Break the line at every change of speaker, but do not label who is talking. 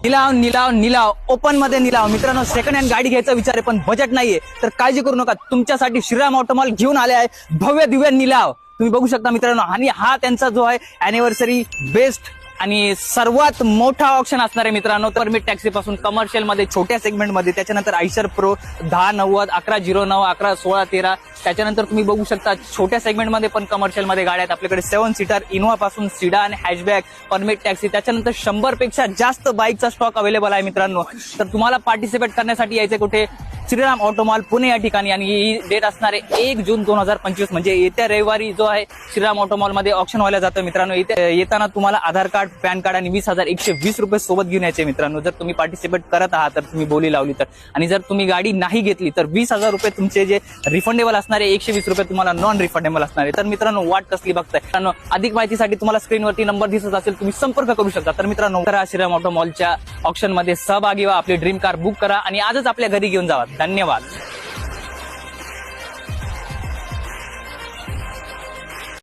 निलाव निलाव निलाव open मध्ये निलाव. मित्रांनो, second hand गाडी घ्यायचा विचार आहे पण बजेट नाहीये तर काळजी करू नका. तुमच्यासाठी श्रीराम ऑटोमॉल घेऊन आले आहे भव्य दिव्य निलाव. तुम्ही बघू शकता मित्रांनो, आणि हा त्यांचा जो आहे अॅनिव्हर्सरी बेस्ट आणि सर्वात मोठा ऑप्शन असणार आहे मित्रांनो. परमिट टॅक्सी पासून कमर्शियल मध्ये छोट्या सेगमेंट मध्ये, त्याच्यानंतर आयशर प्रो 1090, 1109, 111613, त्याच्यानंतर तुम्ही बघू शकता छोट्या सेगमेंट मध्ये पण कमर्शियल मध्ये गाड्या आहेत आपल्याकडे. 7 सीटर इनोवा पासून सिडान, हॅचबॅक, परमिट टॅक्सी, त्याच्यानंतर 100 पेक्षा जास्त बाईकचा स्टॉक अवेलेबल आहे मित्रांनो. तर तुम्हाला पार्टिसिपेट करण्यासाठी यायचे कुठे? श्रीराम ऑटोमॉल पुणे या ठिकाणी. आणि ही डेट असणार आहे 1 जून 2025 म्हणजे येत्या रविवारी जो आहे श्रीराम ऑटोमॉल मध्ये ऑप्शन व्हायला जातं मित्रांनो. येताना तुम्हाला आधार कार्ड, पॅन कार्ड आणि 20,120 रुपये सोबत घेऊन यायचे मित्रांनो. जर तुम्ही पार्टिसिपेट करत आहात तर तुम्ही बोली लावली तर. आणि जर तुम्ही गाडी नाही घेतली तर 20,000 रुपये तुमचे जे रिफंडेबल असणार आहे, 120 रुपये तुम्हाला नॉन रिफंडेबल असणार आहे. तर मित्रांनो, वाट कसली बघताय? मित्रांनो, अधिक माहितीसाठी तुम्हाला स्क्रीनवरती नंबर दिसत असेल, तुम्ही संपर्क करू शकता. तर मित्रांनो, श्रीराम ऑटोमॉलच्या ऑप्शन मध्ये सहभागी व्हा, आपली ड्रीम कार बुक करा आणि आजच आपल्या घरी घेऊन जावा. धन्यवाद.